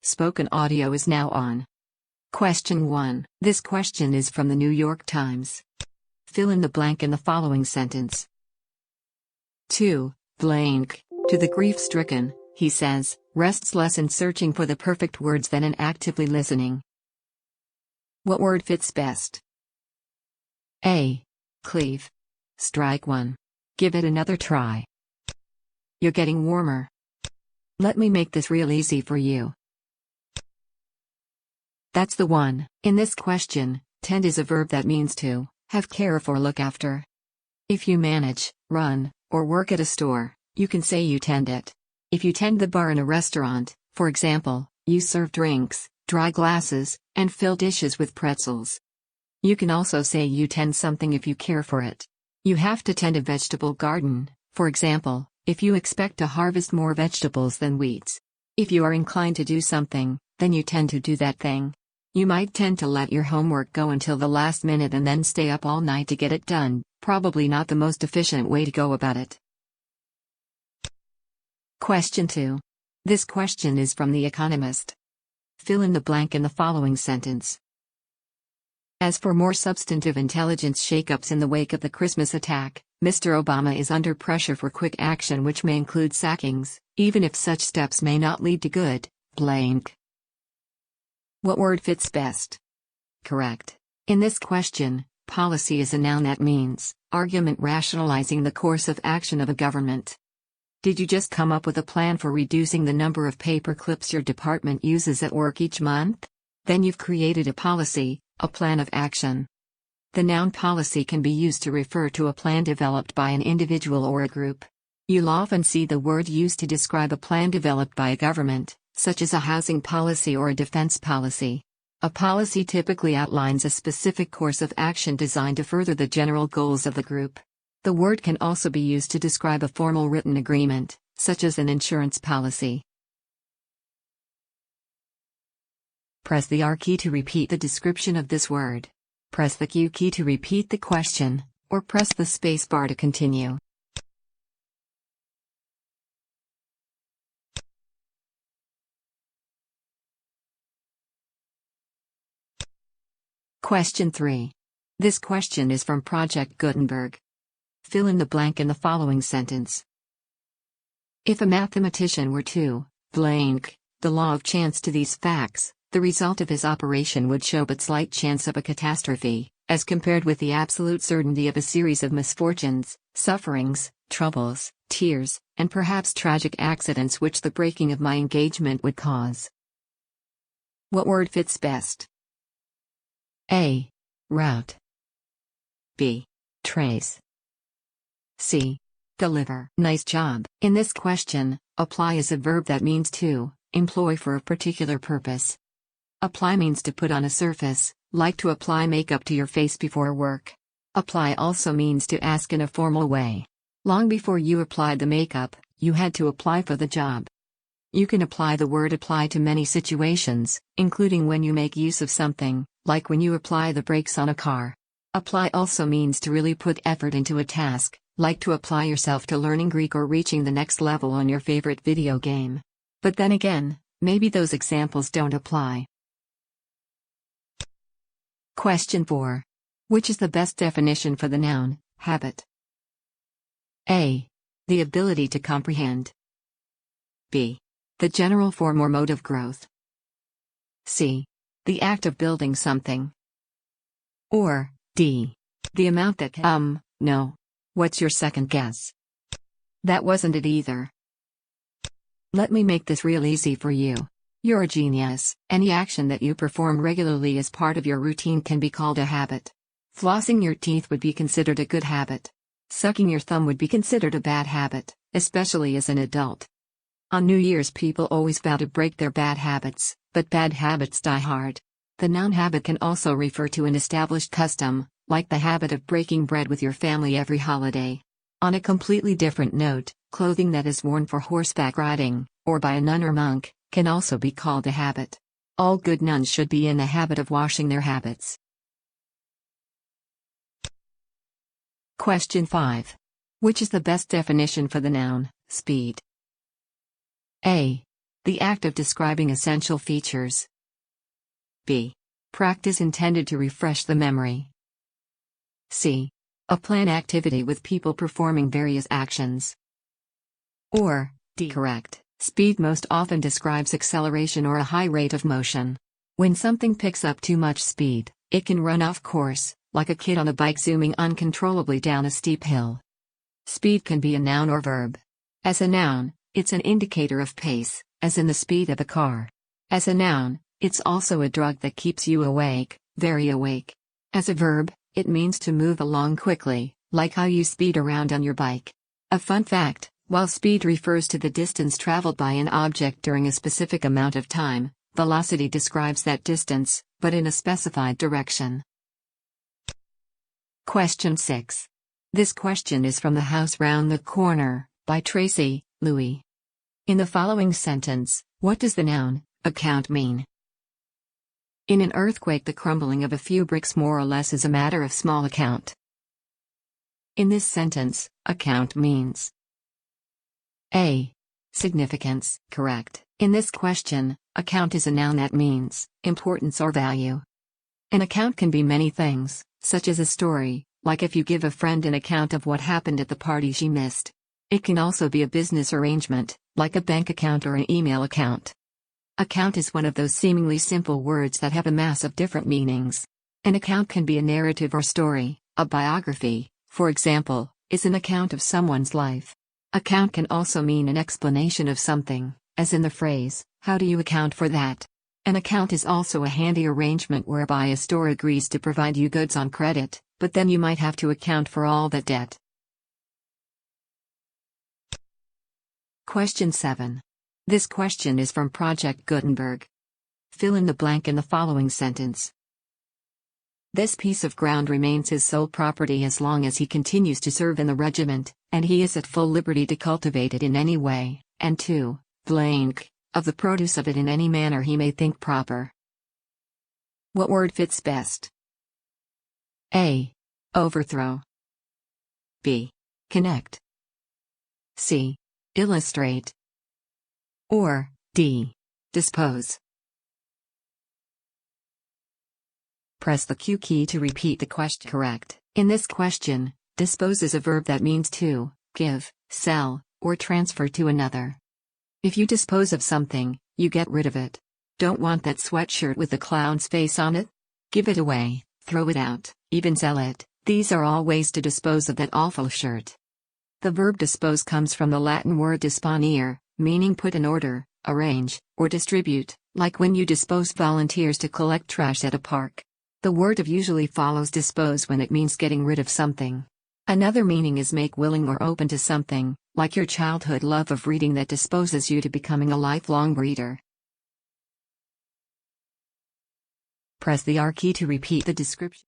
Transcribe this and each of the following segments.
Spoken audio is now on. Question 1. This question is from the New York Times. Fill in the blank in the following sentence. 2. Blank. To the grief-stricken, he says, rests less in searching for the perfect words than in actively listening. What word fits best? A. Cleave. Strike 1. Give it another try. You're getting warmer. Let me make this real easy for you. That's the one. In this question, tend is a verb that means to have care of or look after. If you manage, run, or work at a store, you can say you tend it. If you tend the bar in a restaurant, for example, you serve drinks, dry glasses, and fill dishes with pretzels. You can also say you tend something if you care for it. You have to tend a vegetable garden, for example, if you expect to harvest more vegetables than weeds. If you are inclined to do something, then you tend to do that thing. You might tend to let your homework go until the last minute and then stay up all night to get it done, probably not the most efficient way to go about it. Question 2. This question is from The Economist. Fill in the blank in the following sentence. As for more substantive intelligence shakeups in the wake of the Christmas attack, Mr. Obama is under pressure for quick action which may include sackings, even if such steps may not lead to good, blank. What word fits best? Correct. In this question, policy is a noun that means argument rationalizing the course of action of a government. Did you just come up with a plan for reducing the number of paper clips your department uses at work each month? Then you've created a policy, a plan of action. The noun policy can be used to refer to a plan developed by an individual or a group. You'll often see the word used to describe a plan developed by a government, such as a housing policy or a defense policy. A policy typically outlines a specific course of action designed to further the general goals of the group. The word can also be used to describe a formal written agreement, such as an insurance policy. Press the R key to repeat the description of this word. Press the Q key to repeat the question, or press the space bar to continue. Question 3. This question is from Project Gutenberg. Fill in the blank in the following sentence. If a mathematician were to blank the law of chance to these facts, the result of his operation would show but slight chance of a catastrophe, as compared with the absolute certainty of a series of misfortunes, sufferings, troubles, tears, and perhaps tragic accidents which the breaking of my engagement would cause. What word fits best? A. Route. B. Trace. C. Deliver. Nice job. In this question, apply is a verb that means to employ for a particular purpose. Apply means to put on a surface, like to apply makeup to your face before work. Apply also means to ask in a formal way. Long before you applied the makeup, you had to apply for the job. You can apply the word apply to many situations, including when you make use of something, like when you apply the brakes on a car. Apply also means to really put effort into a task, like to apply yourself to learning Greek or reaching the next level on your favorite video game. But then again, maybe those examples don't apply. Question 4. Which is the best definition for the noun habit? A. The ability to comprehend. B. The general form or mode of growth. C. The act of building something. Or D. The amount that can. No. What's your second guess? That wasn't it either. Let me make this real easy for you. You're a genius. Any action that you perform regularly as part of your routine can be called a habit. Flossing your teeth would be considered a good habit. Sucking your thumb would be considered a bad habit, especially as an adult. On New Year's, people always vow to break their bad habits, but bad habits die hard. The noun habit can also refer to an established custom, like the habit of breaking bread with your family every holiday. On a completely different note, clothing that is worn for horseback riding, or by a nun or monk, can also be called a habit. All good nuns should be in the habit of washing their habits. Question 5. Which is the best definition for the noun speed? A. The act of describing essential features. B. Practice intended to refresh the memory. C. A planned activity with people performing various actions. Or, D. Correct. Speed most often describes acceleration or a high rate of motion. When something picks up too much speed, it can run off course, like a kid on a bike zooming uncontrollably down a steep hill. Speed can be a noun or verb. As a noun, it's an indicator of pace, as in the speed of a car. As a noun, it's also a drug that keeps you awake, very awake. As a verb, it means to move along quickly, like how you speed around on your bike. A fun fact, while speed refers to the distance traveled by an object during a specific amount of time, velocity describes that distance, but in a specified direction. Question 6. This question is from The House Round the Corner, by Tracy, Louis. In the following sentence, what does the noun, account mean? In an earthquake, the crumbling of a few bricks more or less is a matter of small account. In this sentence, account means A. Significance. Correct. In this question, account is a noun that means importance or value. An account can be many things, such as a story, like if you give a friend an account of what happened at the party she missed. It can also be a business arrangement, like a bank account or an email account. Account is one of those seemingly simple words that have a mass of different meanings. An account can be a narrative or story. A biography, for example, is an account of someone's life. Account can also mean an explanation of something, as in the phrase, "How do you account for that?" An account is also a handy arrangement whereby a store agrees to provide you goods on credit, but then you might have to account for all that debt. Question 7. This question is from Project Gutenberg. Fill in the blank in the following sentence. This piece of ground remains his sole property as long as he continues to serve in the regiment, and he is at full liberty to cultivate it in any way, and to blank of the produce of it in any manner he may think proper. What word fits best? A. Overthrow. B. Connect. C. Illustrate. Or, D. Dispose. Press the Q key to repeat the question. Correct. In this question, dispose is a verb that means to give, sell, or transfer to another. If you dispose of something, you get rid of it. Don't want that sweatshirt with the clown's face on it? Give it away, throw it out, even sell it. These are all ways to dispose of that awful shirt. The verb dispose comes from the Latin word disponere, meaning put in order, arrange, or distribute, like when you dispose volunteers to collect trash at a park. The word of usually follows dispose when it means getting rid of something. Another meaning is make willing or open to something, like your childhood love of reading that disposes you to becoming a lifelong reader. Press the R key to repeat the description.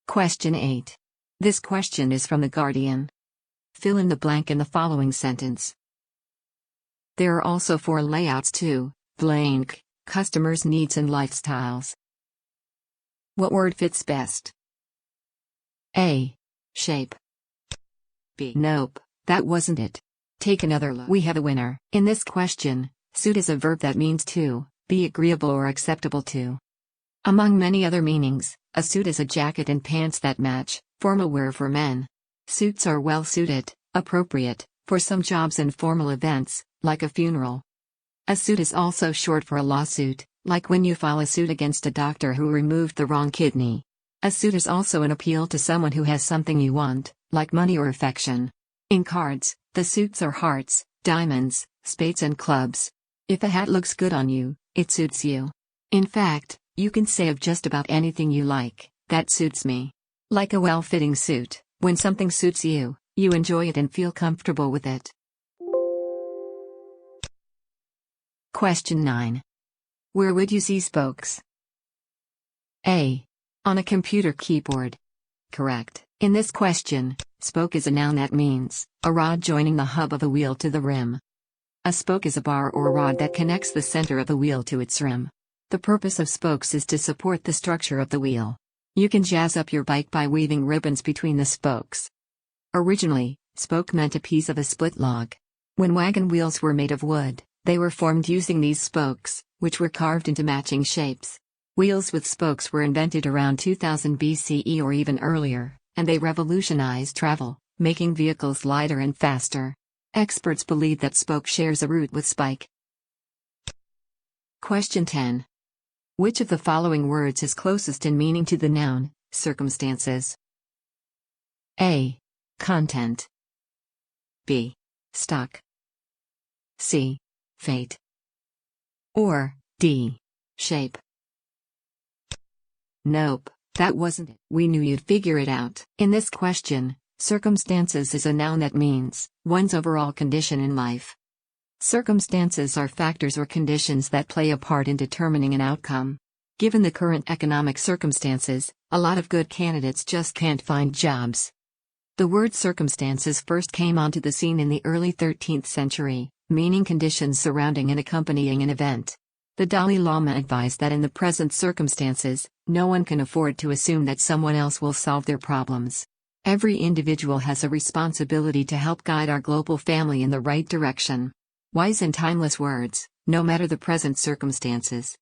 Question 8. This question is from The Guardian. Fill in the blank in the following sentence. There are also 4 layouts to blank customers' needs and lifestyles. What word fits best? A. Shape. B. Nope, that wasn't it. Take another look. We have a winner. In this question, suit is a verb that means to be agreeable or acceptable to. Among many other meanings, a suit is a jacket and pants that match, formal wear for men. Suits are well suited, appropriate, for some jobs and formal events, like a funeral. A suit is also short for a lawsuit, like when you file a suit against a doctor who removed the wrong kidney. A suit is also an appeal to someone who has something you want, like money or affection. In cards, the suits are hearts, diamonds, spades and clubs. If a hat looks good on you, it suits you. In fact, you can say of just about anything you like, "That suits me." Like a well-fitting suit, when something suits you, you enjoy it and feel comfortable with it. Question 9. Where would you see spokes? A. On a computer keyboard. Correct. In this question, spoke is a noun that means a rod joining the hub of a wheel to the rim. A spoke is a bar or rod that connects the center of the wheel to its rim. The purpose of spokes is to support the structure of the wheel. You can jazz up your bike by weaving ribbons between the spokes. Originally, spoke meant a piece of a split log. When wagon wheels were made of wood, they were formed using these spokes, which were carved into matching shapes. Wheels with spokes were invented around 2000 BCE or even earlier, and they revolutionized travel, making vehicles lighter and faster. Experts believe that spoke shares a root with spike. Question 10. Which of the following words is closest in meaning to the noun, circumstances? A. Content. B. Stock. C. Fate. Or D. Shape. Nope, that wasn't it. We knew you'd figure it out. In this question, circumstances is a noun that means one's overall condition in life. Circumstances are factors or conditions that play a part in determining an outcome. Given the current economic circumstances, a lot of good candidates just can't find jobs. The word circumstances first came onto the scene in the early 13th century, meaning conditions surrounding and accompanying an event. The Dalai Lama advised that in the present circumstances, no one can afford to assume that someone else will solve their problems. Every individual has a responsibility to help guide our global family in the right direction. Wise and timeless words, no matter the present circumstances.